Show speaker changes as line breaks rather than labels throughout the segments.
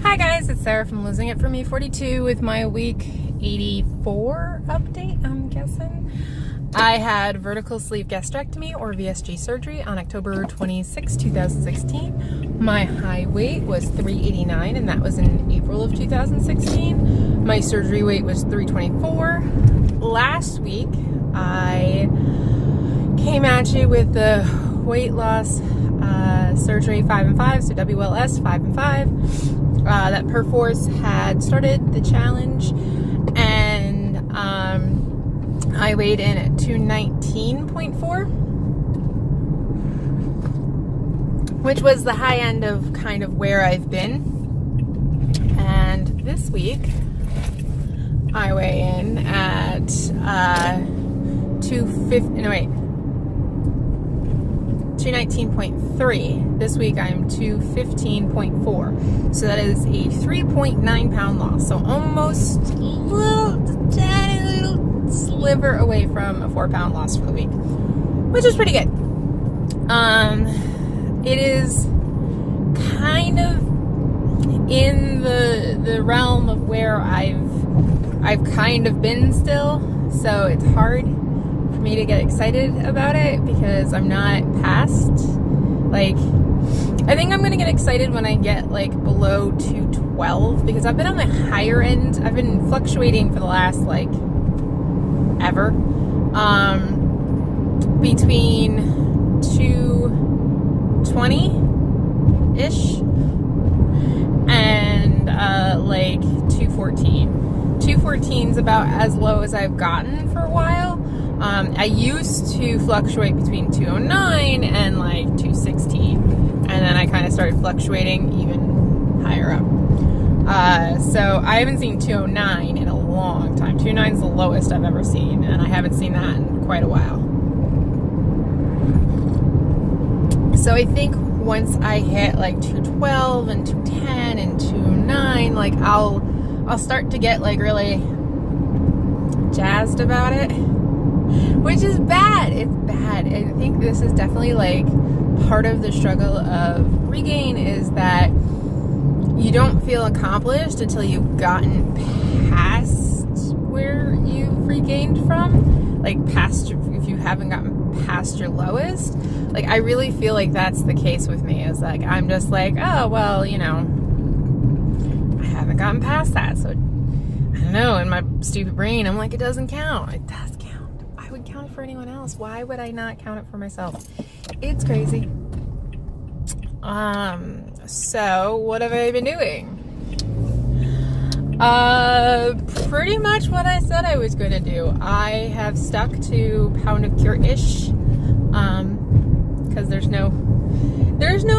Hi guys, it's Sarah from Losing It For Me 42 with my week 84 update, I'm guessing. I had vertical sleeve gastrectomy or VSG surgery on October 26, 2016. My high weight was 389 and that was in April of 2016. My surgery weight was 324. Last week I came at you with the weight loss surgery 5 and 5, so WLS 5 and 5. That Perforce had started the challenge, and I weighed in at 219.4, which was the high end of kind of where I've been. And this week I weigh in at 219.3. This week I'm 215.4. So that is a 3.9 pound loss. So almost a little sliver away from a 4 pound loss for the week, which is pretty good. It is kind of in the realm of where I've kind of been still. So it's hard for me to get excited about it because I'm not past, like, I think I'm gonna get excited when I get like below 212 because I've been on the higher end. I've been fluctuating for the last like ever between 220 ish and like 214. 214 is about as low as I've gotten for a while. I used to fluctuate between 209 and like 216, and then I kind of started fluctuating even higher up. So I haven't seen 209 in a long time. 209 is the lowest I've ever seen, and I haven't seen that in quite a while. So I think once I hit like 212 and 210 and 209, like I'll start to get like really jazzed about it. Which is bad. It's bad. I think this is definitely like part of the struggle of regain is that you don't feel accomplished until you've gotten past where you've regained from. Like past, if you haven't gotten past your lowest. Like I really feel like that's the case with me. Is like I'm just like, oh well, you know, I haven't gotten past that. So I don't know, in my stupid brain I'm like, it doesn't count. It does count. I would count it for anyone else. Why would I not count it for myself? It's crazy. So what have I been doing? Pretty much what I said I was going to do. I have stuck to Pound of Cure-ish, because there's no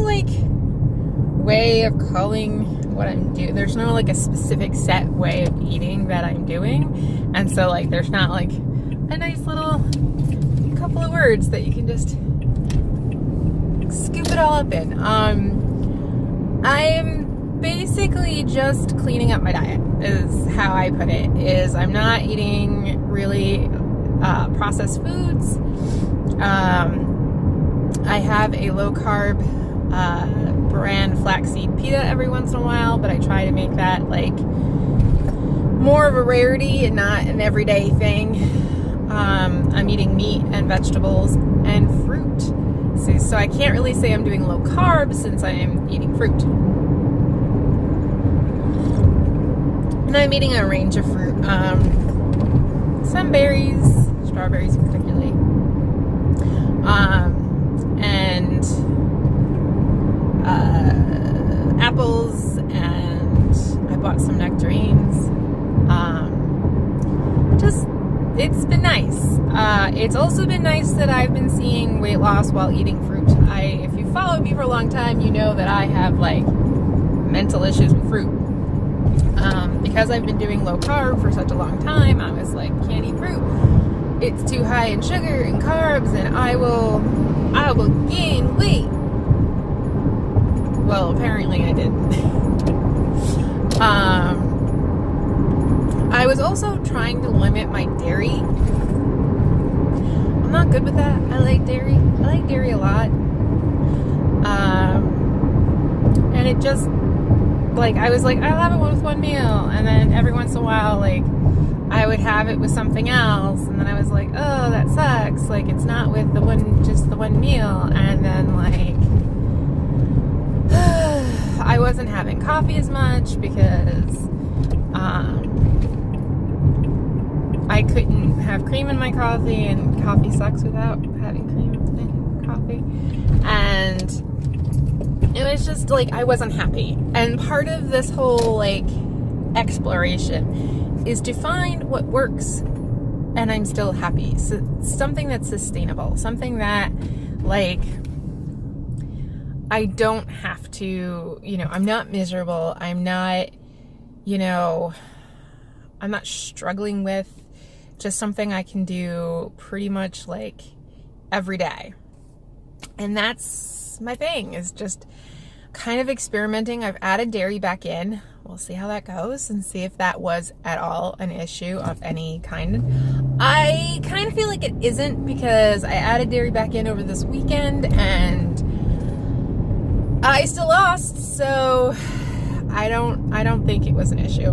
like way of calling what I'm doing. There's no like a specific set way of eating that I'm doing, and so like there's not like a nice little couple of words that you can just scoop it all up in. I'm basically just cleaning up my diet is how I put it. Is I'm not eating really processed foods. I have a low carb brand flaxseed pita every once in a while, but I try to make that like more of a rarity and not an everyday thing. I'm eating meat and vegetables and fruit. So I can't really say I'm doing low carb since I am eating fruit. And I'm eating a range of fruit. Some berries, strawberries particularly. And apples, and I bought some nectarines. It's been nice. It's also been nice that I've been seeing weight loss while eating fruit. If you followed me for a long time, you know that I have like mental issues with fruit. Because I've been doing low carb for such a long time, I was like, can't eat fruit. It's too high in sugar and carbs, and I will gain weight. Well, apparently I did. I was also trying to limit my dairy. I'm not good with that. I like dairy. I like dairy a lot. And it just like, I was like, I'll have it with one meal. And then every once in a while, like, I would have it with something else. And then I was like, oh, that sucks. Like, it's not with just the one meal. And then, like, I wasn't having coffee as much because I couldn't have cream in my coffee, and coffee sucks without having cream in coffee. And it was just like, I wasn't happy. And part of this whole like exploration is to find what works and I'm still happy. So something that's sustainable, something that like I don't have to, I'm not miserable. I'm not, I'm not struggling with, just something I can do pretty much like every day. And that's my thing, is just kind of experimenting. I've added dairy back in. We'll see how that goes and see if that was at all an issue of any kind. I kind of feel like it isn't, because I added dairy back in over this weekend and I still lost, so I don't think it was an issue.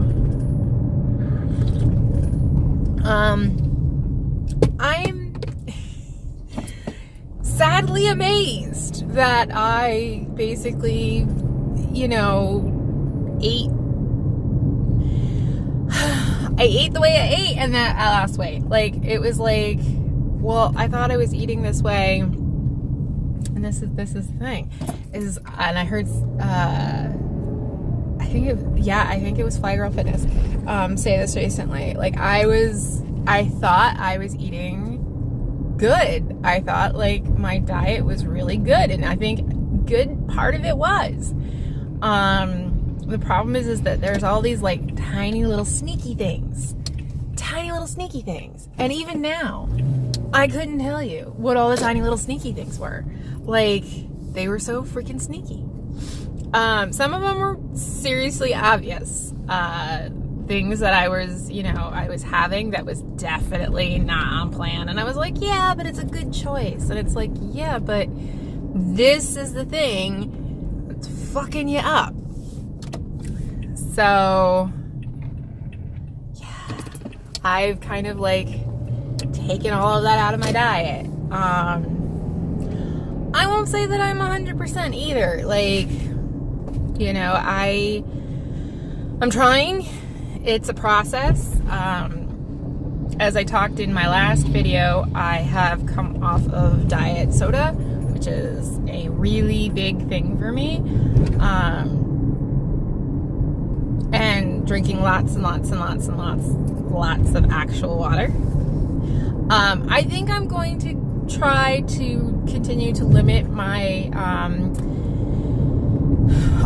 I'm sadly amazed that I basically, I ate the way I ate and that I lost weight. Like, it was like, well, I thought I was eating this way, and this is the thing, and I heard, I think it was Fly Girl Fitness, say this recently. Like, I thought I was eating good. I thought like my diet was really good, and I think good part of it was. The problem is that there's all these like tiny little sneaky things. And even now, I couldn't tell you what all the tiny little sneaky things were. Like, they were so freaking sneaky. Some of them were seriously obvious. Things that I was having that was definitely not on plan. And I was like, yeah, but it's a good choice. And it's like, yeah, but this is the thing that's fucking you up. So, yeah, I've kind of like taken all of that out of my diet. I won't say that I'm 100% either. Like, I'm trying. It's a process. As I talked in my last video, I have come off of diet soda, which is a really big thing for me. And drinking lots of actual water. I think I'm going to try to continue to limit my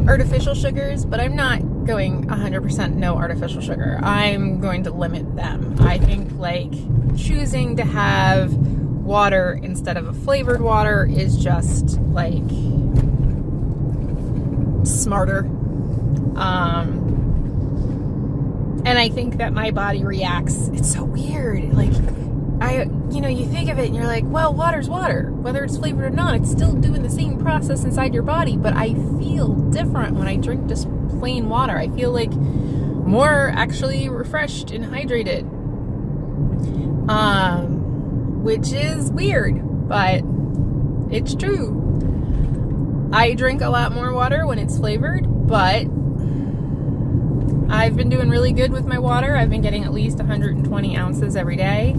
artificial sugars, but I'm not going 100% no artificial sugar. I'm going to limit them. I think like choosing to have water instead of a flavored water is just like smarter. And I think that my body reacts. It's so weird. Like, you think of it and you're like, well, water's water. Whether it's flavored or not, it's still doing the same process inside your body. But I feel different when I drink just plain water. I feel like more actually refreshed and hydrated. Which is weird, but it's true. I drink a lot more water when it's flavored, but I've been doing really good with my water. I've been getting at least 120 ounces every day.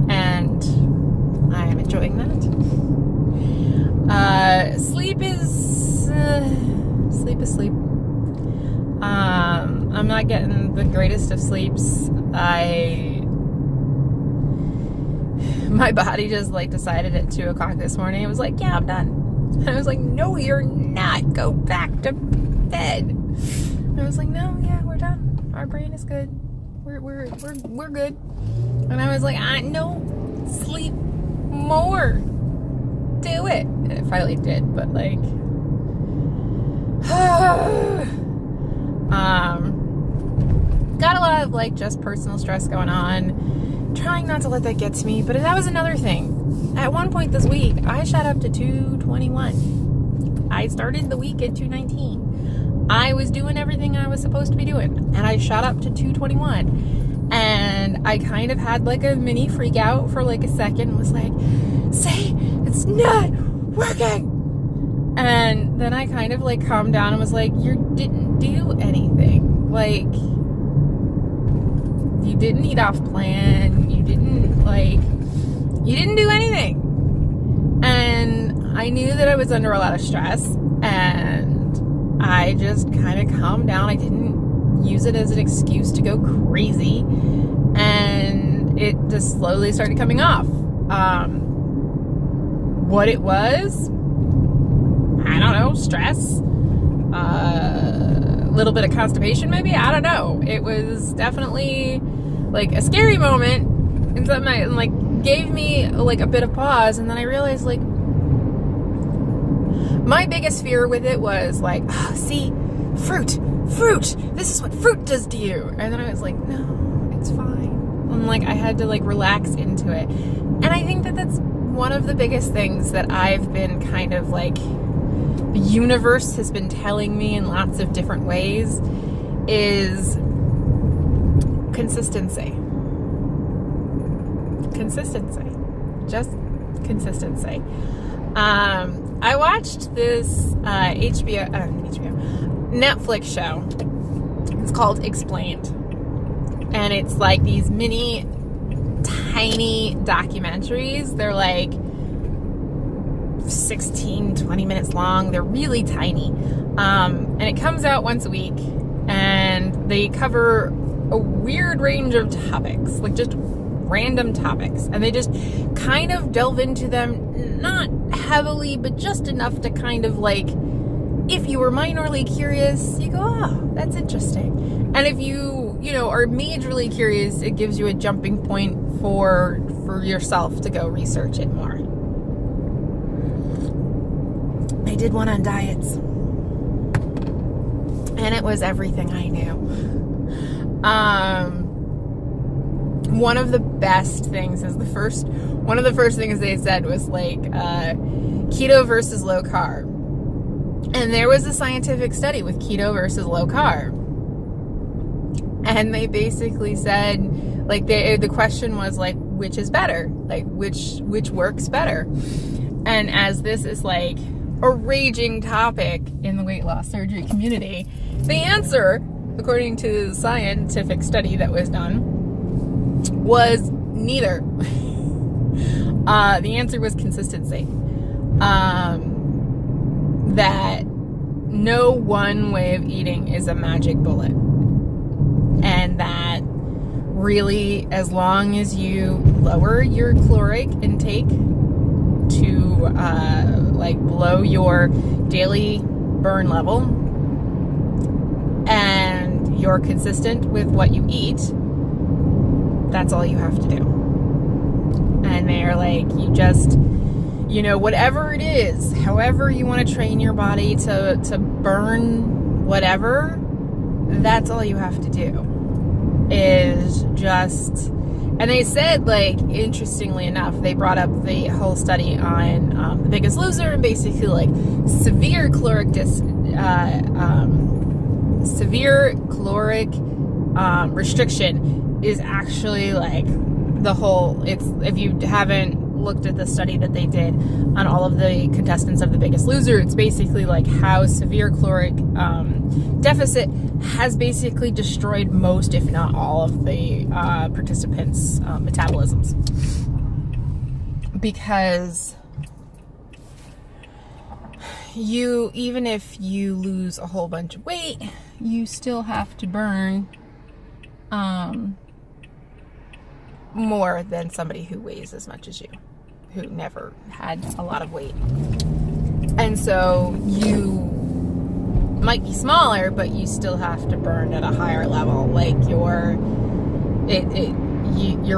And I am enjoying that. Sleep is sleep. I'm not getting the greatest of sleeps. My body just like decided at 2 o'clock this morning. It was like, yeah, I'm done. I was like, no, you're not. Go back to bed. And I was like, no, yeah, we're done. Our brain is good. We're good. And I was like, no, sleep more. Do it. And it finally did, but like, got a lot of like just personal stress going on. Trying not to let that get to me, but that was another thing. At one point this week, I shot up to 221. I started the week at 219. I was doing everything I was supposed to be doing, and I shot up to 221, and I kind of had like a mini freak out for like a second and was like, see, it's not working. And then I kind of like calmed down and was like, you didn't do anything. Like, you didn't eat off plan. You didn't do anything. And I knew that I was under a lot of stress, and I just kind of calmed down. I didn't use it as an excuse to go crazy, and it just slowly started coming off. What it was, I don't know, stress, a little bit of constipation maybe, I don't know. It was definitely like a scary moment, and something that like gave me like a bit of pause. And then I realized, like, my biggest fear with it was like, oh, see, fruit, this is what fruit does to you. And then I was like, no, it's fine. And like I had to like relax into it. And I think that that's one of the biggest things that I've been kind of like, the universe has been telling me in lots of different ways, is consistency. Just consistency. I watched this Netflix show. It's called Explained. And it's like these mini, tiny documentaries. They're like 16, 20 minutes long. They're really tiny. And it comes out once a week. And they cover a weird range of topics. Like just random topics. And they just kind of delve into them, not heavily, but just enough to kind of like, if you were minorly curious, you go, oh, that's interesting. And if you are majorly curious, it gives you a jumping point for yourself to go research it more. I did one on diets, and it was everything I knew. One of the best things is one of the first things they said was like keto versus low carb. And there was a scientific study with keto versus low carb. And they basically said, like, the question was like, which is better? Like, which works better? And as this is like a raging topic in the weight loss surgery community, the answer, according to the scientific study that was done, was neither. The answer was consistency. That no one way of eating is a magic bullet. And that really, as long as you lower your caloric intake to like below your daily burn level, and you're consistent with what you eat, that's all you have to do. And they're like, you just, whatever it is, however you want to train your body to burn whatever, that's all you have to do. Is just, and they said, like, interestingly enough, they brought up the whole study on The Biggest Loser, and basically like severe caloric restriction is actually like the whole, it's, if you haven't looked at the study that they did on all of the contestants of The Biggest Loser, it's basically like how severe caloric deficit has basically destroyed most, if not all, of the participants' metabolisms. Because even if you lose a whole bunch of weight, you still have to burn more than somebody who weighs as much as you, who never had a lot of weight. And so you might be smaller, but you still have to burn at a higher level. Like your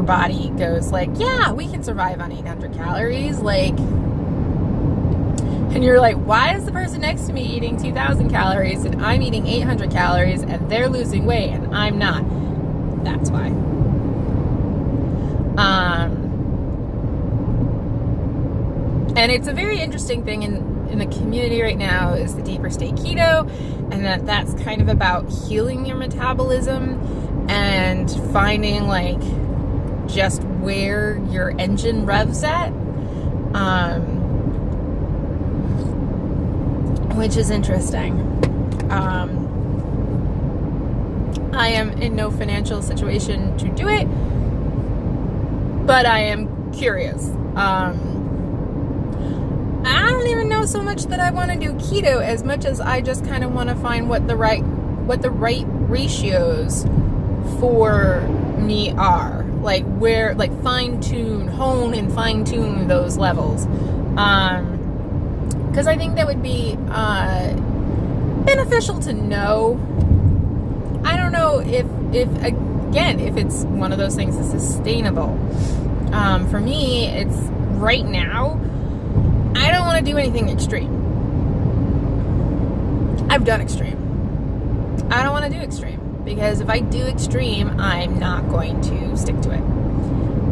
body goes like, yeah, we can survive on 800 calories. Like, and you're like, why is the person next to me eating 2,000 calories and I'm eating 800 calories and they're losing weight and I'm not? That's why. And it's a very interesting thing, and in the community right now is the Deeper State Keto, and that's kind of about healing your metabolism and finding like just where your engine revs at, which is interesting. I am in no financial situation to do it, but I am curious. I don't even know so much that I want to do keto as much as I just kind of want to find what the right ratios for me are. Like where, like hone and fine tune those levels. Because I think that would be beneficial to know. I don't know if it's one of those things that's sustainable. For me, it's right now, I don't want to do anything extreme. I've done extreme. I don't want to do extreme because if I do extreme, I'm not going to stick to it.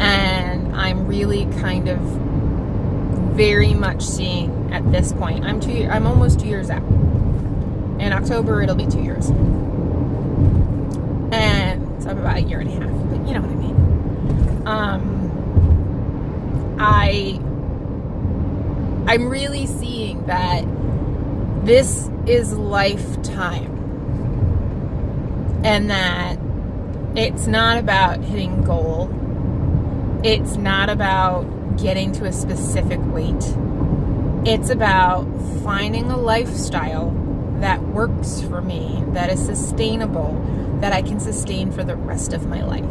And I'm really kind of very much seeing at this point, I'm almost 2 years out. In October, it'll be 2 years. And so I'm about a year and a half, but you know what I mean. I'm really seeing that this is lifetime, and that it's not about hitting goal. It's not about getting to a specific weight. It's about finding a lifestyle that works for me, that is sustainable, that I can sustain for the rest of my life.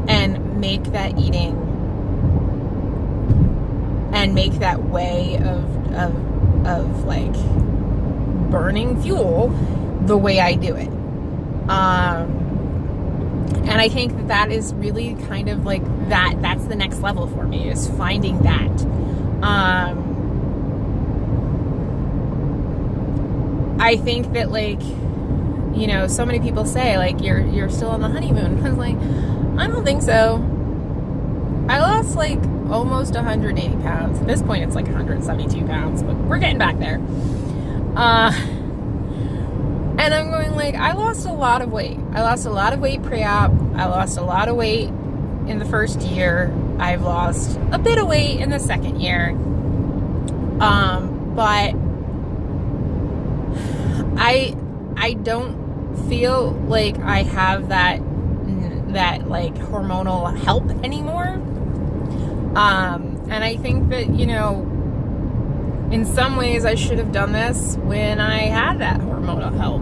And make that eating and make that way of like burning fuel the way I do it. And I think that is really kind of like that's the next level for me, is finding that. I think that, like, you know, so many people say like you're still on the honeymoon. I was like, I don't think so. I lost like almost 180 pounds. At this point, it's like 172 pounds, but we're getting back there. And I'm going like, I lost a lot of weight. I lost a lot of weight pre-op. I lost a lot of weight in the first year. I've lost a bit of weight in the second year. But I don't feel like I have that like hormonal help anymore. And I think that, you know, in some ways I should have done this when I had that hormonal help.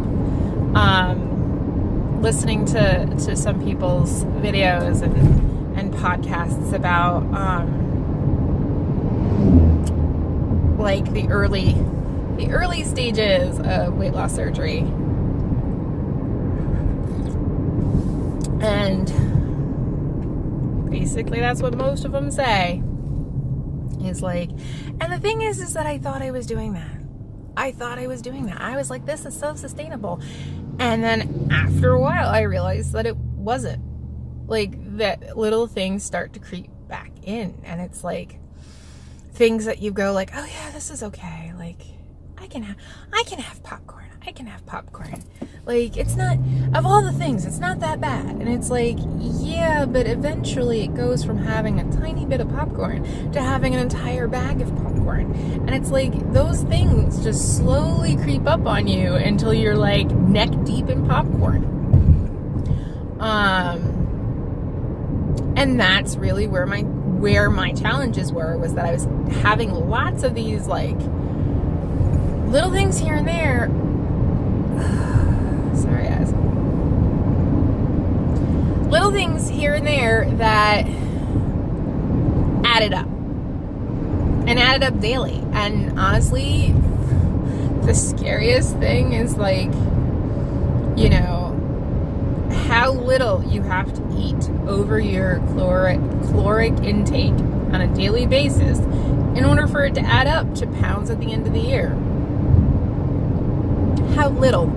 Listening to some people's videos and podcasts about like the early stages of weight loss surgery. And basically that's what most of them say. Is like, and the thing is that I thought I was doing that. I was like, this is so sustainable. And then after a while, I realized that it wasn't. Like, that little things start to creep back in. And it's like things that you go like, oh yeah, this is okay. Like, I can have popcorn. Like, it's not, of all the things, it's not that bad. And it's like, yeah, but eventually it goes from having a tiny bit of popcorn to having an entire bag of popcorn. And it's like, those things just slowly creep up on you until you're like neck deep in popcorn. And that's really where my challenges were, was that I was having lots of these like little things here and there. Sorry, guys. Little things here and there that added up. And added up daily. And honestly, the scariest thing is like, you know, how little you have to eat over your caloric intake on a daily basis in order for it to add up to pounds at the end of the year. How little?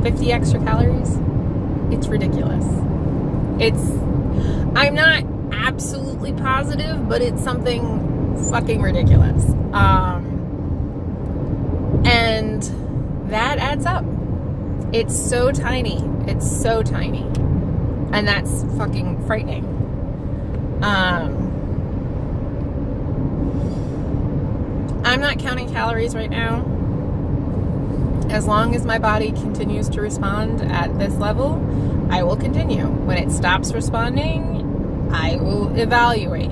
50 extra calories? It's ridiculous. I'm not absolutely positive, but it's something fucking ridiculous. And that adds up. It's so tiny. It's so tiny. And that's fucking frightening. I'm not counting calories right now. As long as my body continues to respond at this level, I will continue. When it stops responding, I will evaluate.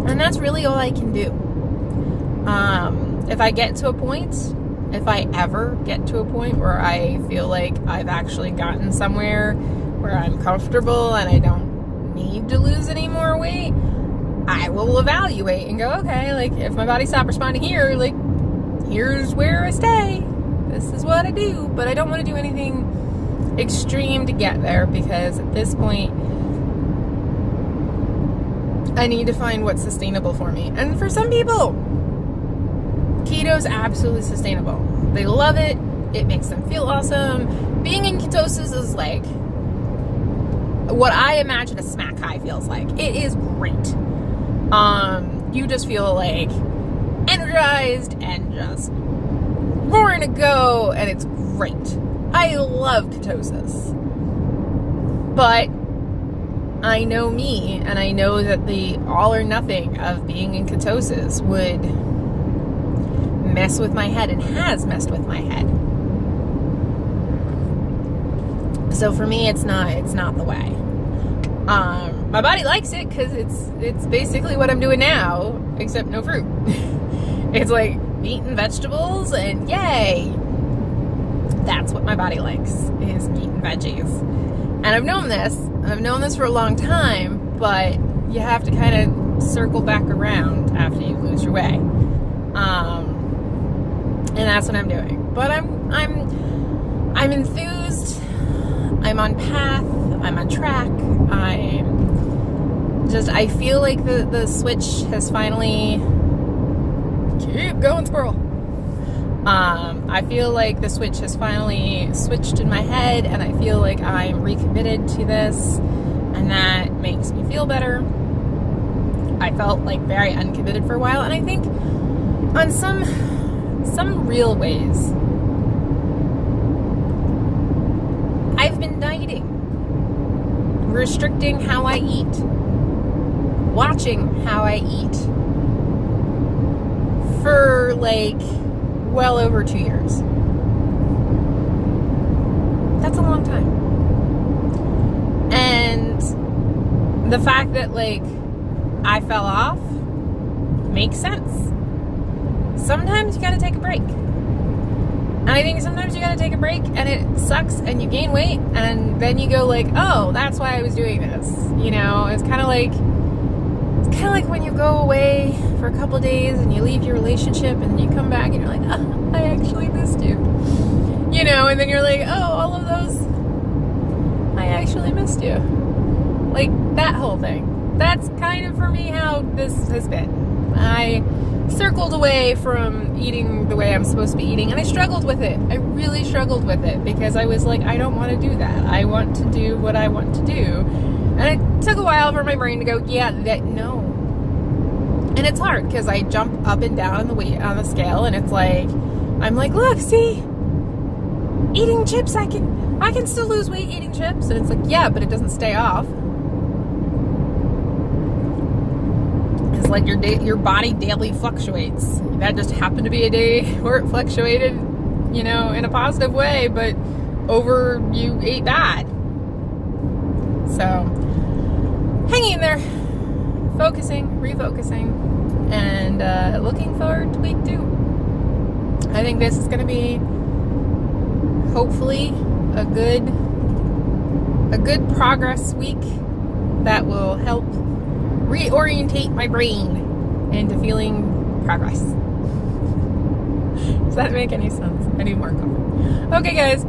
And that's really all I can do. If I get to a point, if I ever get to a point where I feel like I've actually gotten somewhere where I'm comfortable and I don't need to lose any more weight, I will evaluate and go, okay, like if my body stopped responding here, like here's where I stay. This is what I do. But I don't want to do anything extreme to get there, because at this point I need to find what's sustainable for me. And for some people, keto's absolutely sustainable. They love it. It makes them feel awesome. Being in ketosis is like what I imagine a smack high feels like. It is great. You just feel like energized and just roaring to go, and it's great. I love ketosis. But I know me, and I know that the all or nothing of being in ketosis would mess with my head, and has messed with my head. So for me, it's not the way. My body likes it because it's basically what I'm doing now, except no fruit. It's like meat and vegetables, and yay! That's what my body likes, is meat and veggies. And I've known this for a long time, but you have to kind of circle back around after you lose your way. And that's what I'm doing. But I'm enthused. I'm on path. I'm on track. I feel like the switch has finally... Keep going, squirrel. I feel like the switch has finally switched in my head, and I feel like I'm recommitted to this, and that makes me feel better. I felt like very uncommitted for a while, and I think on some real ways, I've been dieting, restricting how I eat, watching how I eat for like well over 2 years. That's a long time. And the fact that like I fell off makes sense. Sometimes you gotta take a break. And I think sometimes you gotta take a break and it sucks and you gain weight, and then you go like, oh, that's why I was doing this. You know, it's kind of like when you go away for a couple of days and you leave your relationship and then you come back and you're like, oh, I actually missed you. You know, and then you're like, oh, all of those, I actually missed you. Like that whole thing. That's kind of for me how this has been. I circled away from eating the way I'm supposed to be eating, and I struggled with it. I really struggled with it because I was like, I don't want to do that. I want to do what I want to do. And it took a while for my brain to go, yeah, no. And it's hard because I jump up and down on the weight on the scale, and it's like, I'm like, look, see, eating chips, I can still lose weight eating chips. And it's like, yeah, but it doesn't stay off. It's like your body daily fluctuates. That just happened to be a day where it fluctuated, you know, in a positive way, but you ate bad. So, hanging in there, focusing, refocusing, and looking forward to week 2. I think this is going to be hopefully a good progress week that will help reorientate my brain into feeling progress. Does that make any sense? I need more coffee. Okay, guys.